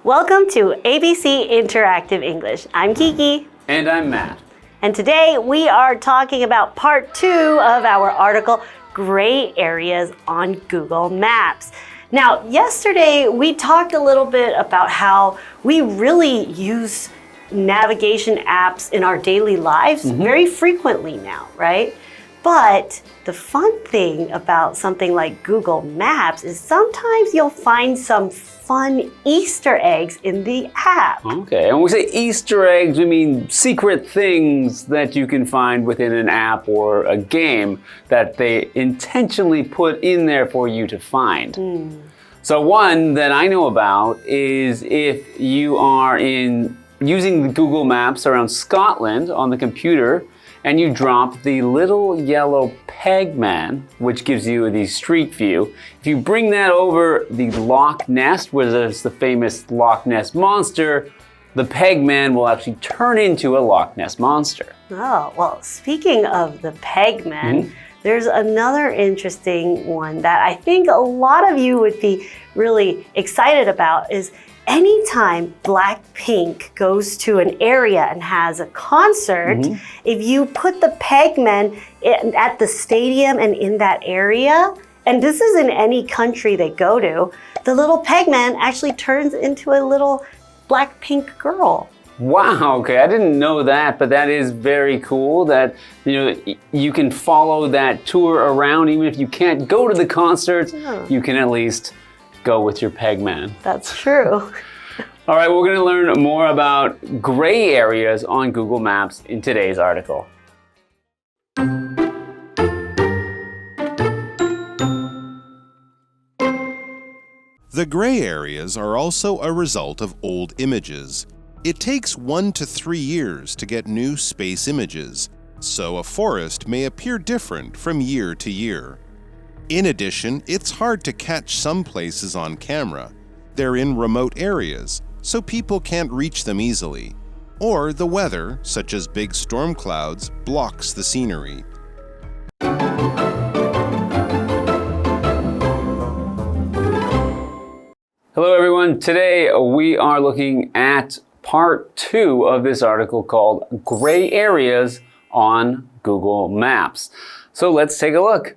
Welcome to ABC Interactive English. I'm Kiki. And I'm Matt. And today we are talking about part 2 of our article, Gray Areas on Google Maps. Now, yesterday we talked a little bit about how we really use navigation apps in our daily lives very frequently now, right? But the fun thing about something like Google Maps is sometimes you'll find some fun Easter eggs in the app. Okay, and when we say Easter eggs, we mean secret things that you can find within an app or a game that they intentionally put in there for you to find. So one that I know about is if you are using the Google Maps around Scotland on the computer and you drop the little yellow peg man, which gives you the street view. If you bring that over the Loch Ness, where there's the famous Loch Ness monster, the peg man will actually turn into a Loch Ness monster. Oh, well, speaking of the peg man, there's another interesting one that I think a lot of you would be really excited about is anytime Blackpink goes to an area and has a concert, if you put the pegmen at the stadium and in that area, and this is in any country they go to, the little pegman actually turns into a little Blackpink girl. Wow, okay, I didn't know that, but that is very cool that you can follow that tour around even if you can't go to the concert, you can at least go with your peg man. That's true. All right, we're going to learn more about gray areas on Google Maps in today's article. The gray areas are also a result of old images. It takes 1 to 3 years to get new space images, so a forest may appear different from year to year. In addition, it's hard to catch some places on camera. They're in remote areas, so people can't reach them easily. Or the weather, such as big storm clouds, blocks the scenery. Hello everyone, today we are looking at part 2 of this article called Gray Areas on Google Maps. So let's take a look.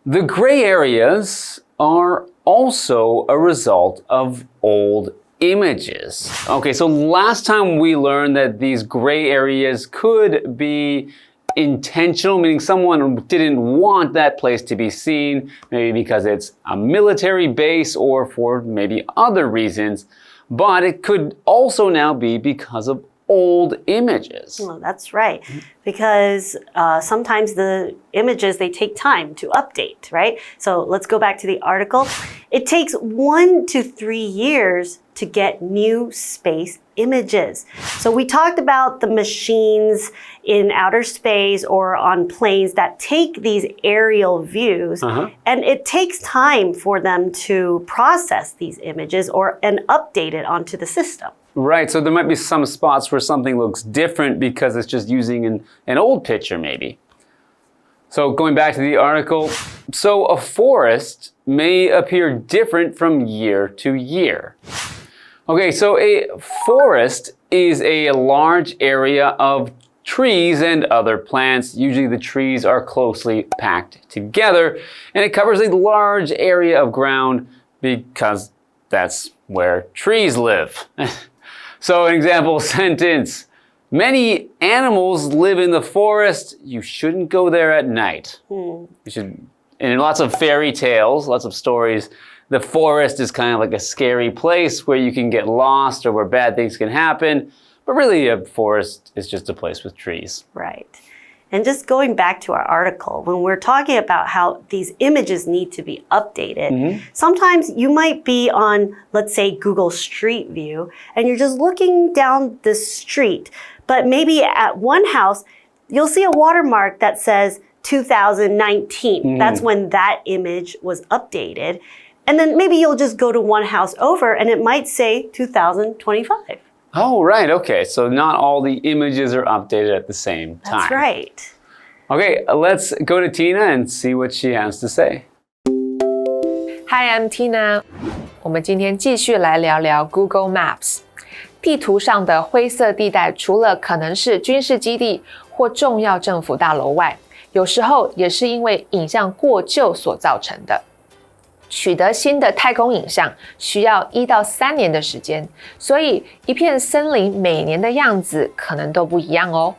The gray areas are also a result of old images. Okay, so last time we learned that these gray areas could be intentional, meaning someone didn't want that place to be seen, maybe because it's a military base or for maybe other reasons, but it could also now be because of old images. Well, that's right, because sometimes the images, they take time to update, right? So let's go back to the article. It takes 1 to 3 years to get new space images. So we talked about the machines in outer space or on planes that take these aerial views, and it takes time for them to process these images and update it onto the system. Right, so there might be some spots where something looks different because it's just using an old picture maybe. So going back to the article, so a forest may appear different from year to year. Okay, so a forest is a large area of trees and other plants. Usually the trees are closely packed together and it covers a large area of ground because that's where trees live. So an example sentence, many animals live in the forest. You shouldn't go there at night. In lots of fairy tales, lots of stories, the forest is kind of like a scary place where you can get lost or where bad things can happen. But really a forest is just a place with trees. Right. And just going back to our article, when we're talking about how these images need to be updated, sometimes you might be on, let's say, Google Street View, and you're just looking down the street. But maybe at one house, you'll see a watermark that says 2019. That's when that image was updated. And then maybe you'll just go to one house over and it might say 2025. Oh, right, okay. So not all the images are updated at the same time. That's right. Okay, let's go to Tina and see what she has to say. Hi, I'm Tina. 我们今天继续来聊聊 Google Maps。地图上的灰色地带，除了可能是军事基地或重要政府大楼外，有时候也是因为影像过旧所造成的。取得新的太空影像需要1到3年的时间，所以一片森林每年的样子可能都不一样哦。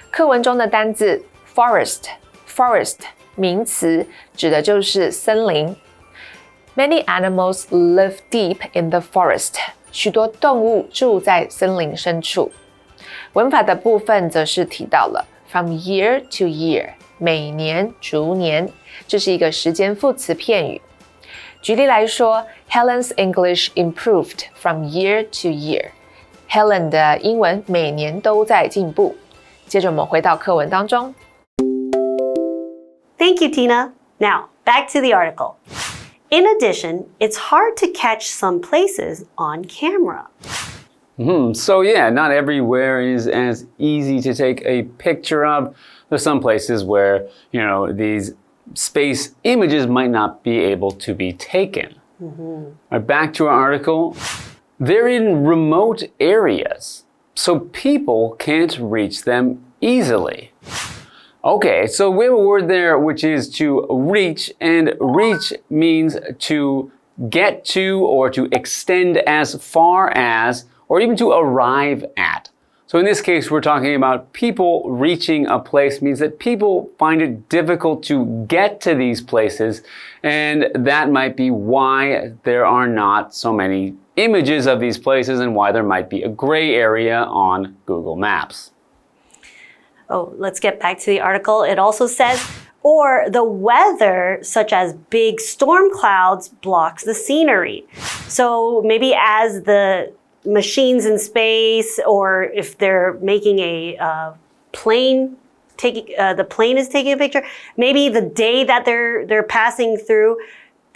课文中的单字 forest 名词指的就是森林。Many animals live deep in the forest. 许多动物住在森林深处。文法的部分则是提到了 from year to year， 每年、逐年，这是一个时间副词片语。举例来说 ，Helen's English improved from year to year. Helen 的英文每年都在进步。接着我们回到课文当中。Thank you, Tina. Now, back to the article. In addition, it's hard to catch some places on camera. So yeah, not everywhere is as easy to take a picture of. There's some places where, these space images might not be able to be taken. Right, back to our article. They're in remote areas, so people can't reach them easily. Okay, so we have a word there which is to reach, and reach means to get to or to extend as far as, or even to arrive at. So in this case, we're talking about people reaching a place means that people find it difficult to get to these places, and that might be why there are not so many images of these places and why there might be a gray area on Google Maps. Oh, let's get back to the article. It also says, or the weather, such as big storm clouds, blocks the scenery. So maybe as the machines in space, or if they're making a plane, the plane is taking a picture, maybe the day that they're passing through,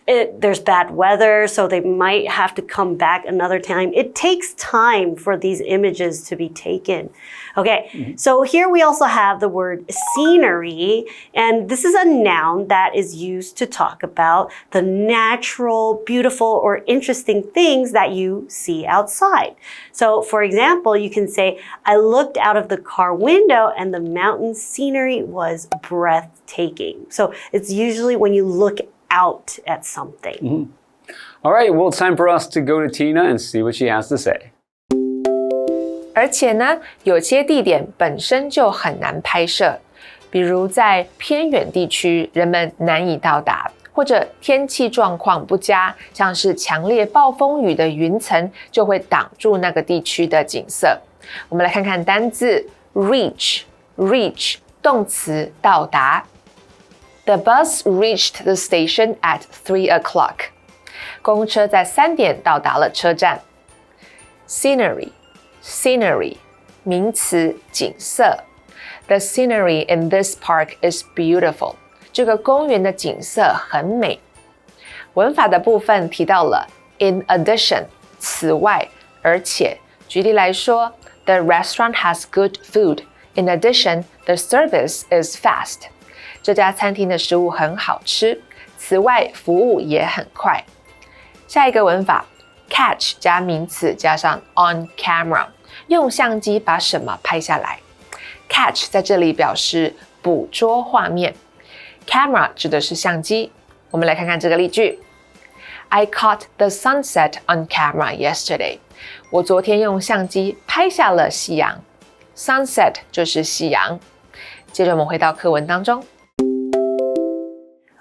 there's bad weather, so they might have to come back another time. It takes time for these images to be taken. Okay, so here we also have the word scenery, and this is a noun that is used to talk about the natural, beautiful, or interesting things that you see outside. So for example, you can say, I looked out of the car window and the mountain scenery was breathtaking. So it's usually when you look out at something. All right, well, it's time for us to go to Tina and see what she has to say. 而且呢，有些地点本身就很难拍摄，比如在偏远地区，人们难以到达，或者天气状况不佳，像是强烈暴风雨的云层就会挡住那个地区的景色。我们来看看单字 reach 动词到达。The bus reached the station at 3 o'clock. 公车在3点到达了车站。Scenery 名词景色。The scenery in this park is beautiful. 这个公园的景色很美。文法的部分提到了 in addition 此外而且。举例来说 The restaurant has good food. In addition, the service is fast. 这家餐厅的食物很好吃，此外服务也很快。下一个文法 catch 加名词加上 on camera， 用相机把什么拍下来。catch 在这里表示捕捉画面， camera 指的是相机。我们来看看这个例句 I caught the sunset on camera yesterday. 我昨天用相机拍下了夕阳。sunset 就是夕阳。接着我们回到课文当中。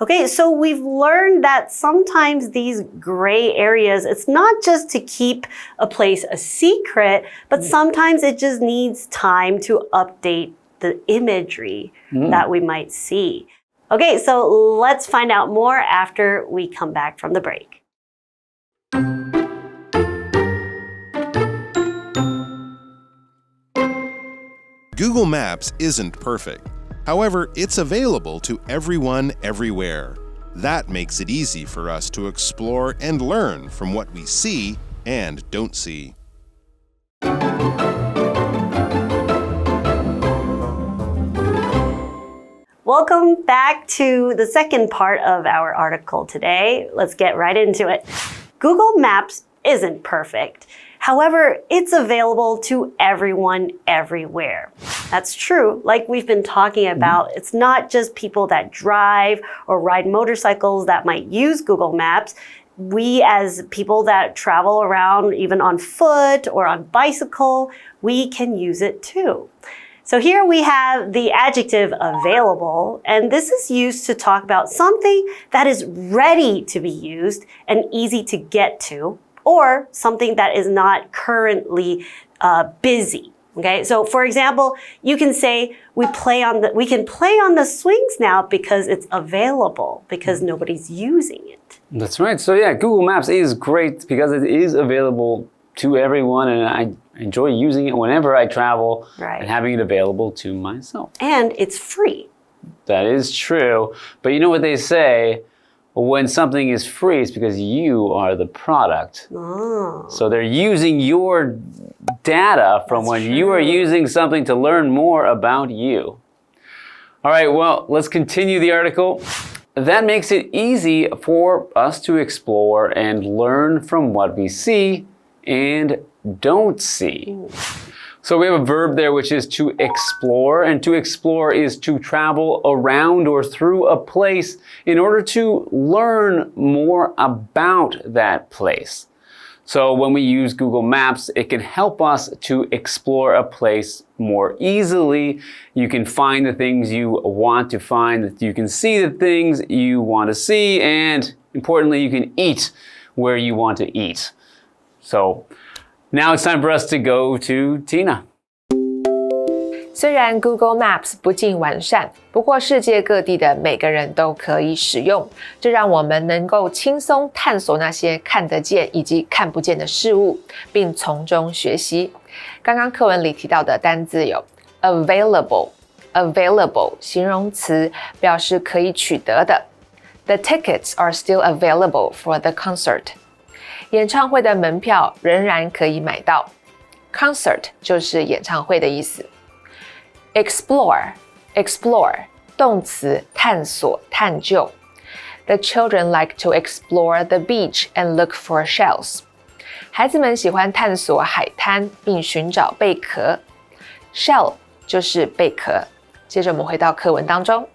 Okay, so we've learned that sometimes these gray areas, it's not just to keep a place a secret, but sometimes it just needs time to update the imagery that we might see. Okay, so let's find out more after we come back from the break. Google Maps isn't perfect. However, it's available to everyone everywhere. That makes it easy for us to explore and learn from what we see and don't see. Welcome back to the second part of our article today. Let's get right into it. Google Maps isn't perfect. However, it's available to everyone everywhere. That's true. Like we've been talking about, it's not just people that drive or ride motorcycles that might use Google Maps. We as people that travel around even on foot or on bicycle, we can use it too. So here we have the adjective available, and this is used to talk about something that is ready to be used and easy to get to, or something that is not currently busy. Okay, so for example, you can say we can play on the swings now because it's available, because nobody's using it. That's right. So yeah, Google Maps is great because it is available to everyone, and I enjoy using it whenever I travel and having it available to myself. And it's free. That is true. But you know what they say? When something is free, it's because you are the product. Oh. So they're using your data from when you are using something to learn more about you. All right, well, let's continue the article. That makes it easy for us to explore and learn from what we see and don't see. So we have a verb there which is to explore, and to explore is to travel around or through a place in order to learn more about that place. So when we use Google Maps, it can help us to explore a place more easily. You can find the things you want to find, you can see the things you want to see, and importantly, you can eat where you want to eat. So now it's time for us to go to Tina. 虽然 Google Maps 不尽完善，不过世界各地的每个人都可以使用，这让我们能够轻松探索那些看得见以及看不见的事物，并从中学习。刚刚课文里提到的单字有 available 形容词，表示可以取得的。The tickets are still available for the concert. 演唱会的门票仍然可以买到。Concert 就是演唱会的意思。Explore 动词探索探究。The children like to explore the beach and look for shells. 孩子们喜欢探索海滩并寻找贝壳。Shell 就是贝壳。接着我们回到课文当中。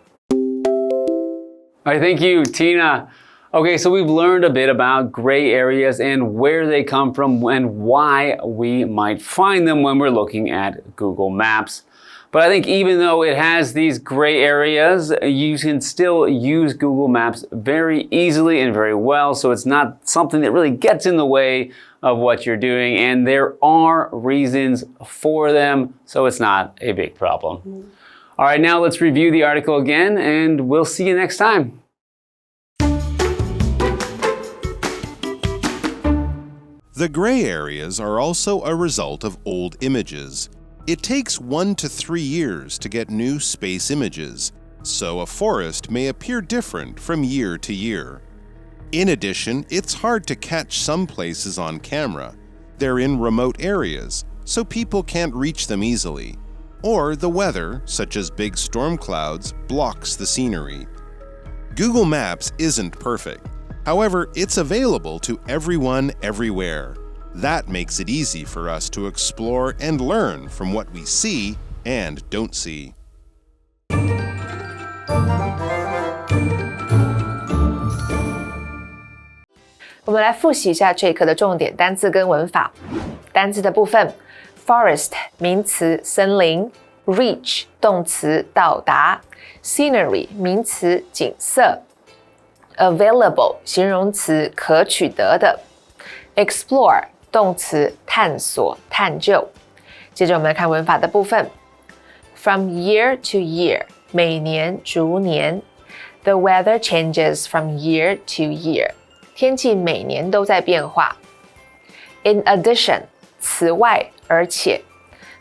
All right, thank you, Tina. Okay, so we've learned a bit about gray areas and where they come from and why we might find them when we're looking at Google Maps. But I think even though it has these gray areas, you can still use Google Maps very easily and very well. So it's not something that really gets in the way of what you're doing. And there are reasons for them, so it's not a big problem. All right, now let's review the article again, and we'll see you next time. The gray areas are also a result of old images. It takes 1 to 3 years to get new space images, so a forest may appear different from year to year. In addition, it's hard to catch some places on camera. They're in remote areas, so people can't reach them easily. Or the weather, such as big storm clouds, blocks the scenery. Google Maps isn't perfect. However, it's available to everyone everywhere. That makes it easy for us to explore and learn from what we see and don't see. 我们来复习一下这一课的重点单字跟文法。单字的部分 ，forest 名词森林 ，reach 动词到达 ，scenery 名词景色 ，available 形容词可取得的 ，explore 动词探索探究。接着我们来看文法的部分 ，from year to year 每年逐年 ，the weather changes from year to year 天气每年都在变化。In addition 此外而且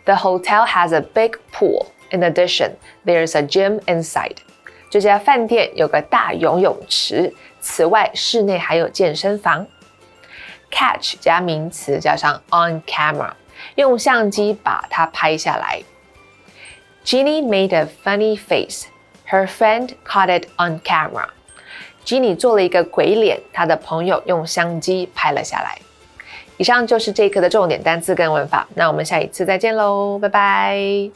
the hotel has a big pool. In addition, there's a gym inside. 这家饭店有个大游泳池，此外室内还有健身房。Catch 加名词加上 on camera 用相机把它拍下来。Ginny made a funny face. Her friend caught it on camera. Jeannie 做了一个鬼脸，她的朋友用相机拍了下来。以上就是这一课的重点单词跟文法，那我们下一次再见喽，拜拜。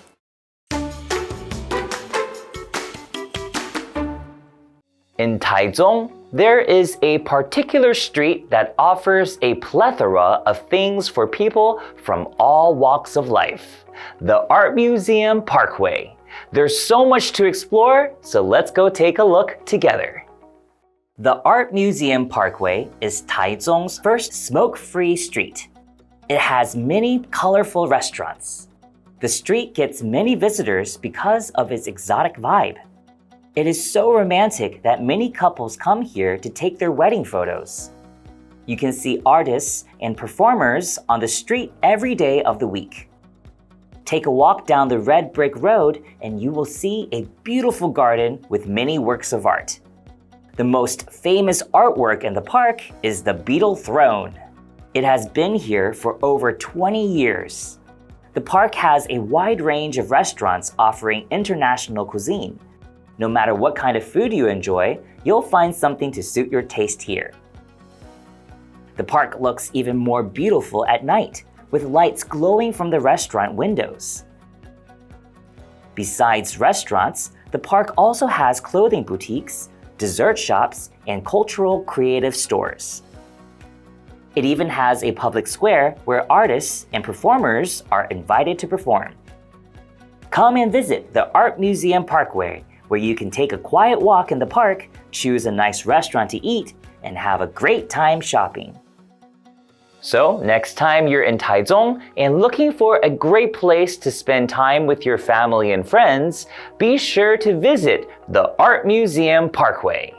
In Taichung, there is a particular street that offers a plethora of things for people from all walks of life. The Art Museum Parkway. There's so much to explore, so let's go take a look together. The Art Museum Parkway is Taichung's first smoke-free street. It has many colorful restaurants. The street gets many visitors because of its exotic vibe. It is so romantic that many couples come here to take their wedding photos. You can see artists and performers on the street every day of the week. Take a walk down the red brick road and you will see a beautiful garden with many works of art. The most famous artwork in the park is the Beetle Throne. It has been here for over 20 years. The park has a wide range of restaurants offering international cuisine. No matter what kind of food you enjoy, you'll find something to suit your taste here. The park looks even more beautiful at night, with lights glowing from the restaurant windows. Besides restaurants, the park also has clothing boutiques, dessert shops, and cultural creative stores. It even has a public square where artists and performers are invited to perform. Come and visit the Art Museum Parkway, where you can take a quiet walk in the park, choose a nice restaurant to eat, and have a great time shopping. So, next time you're in Taichung and looking for a great place to spend time with your family and friends, be sure to visit the Art Museum Parkway.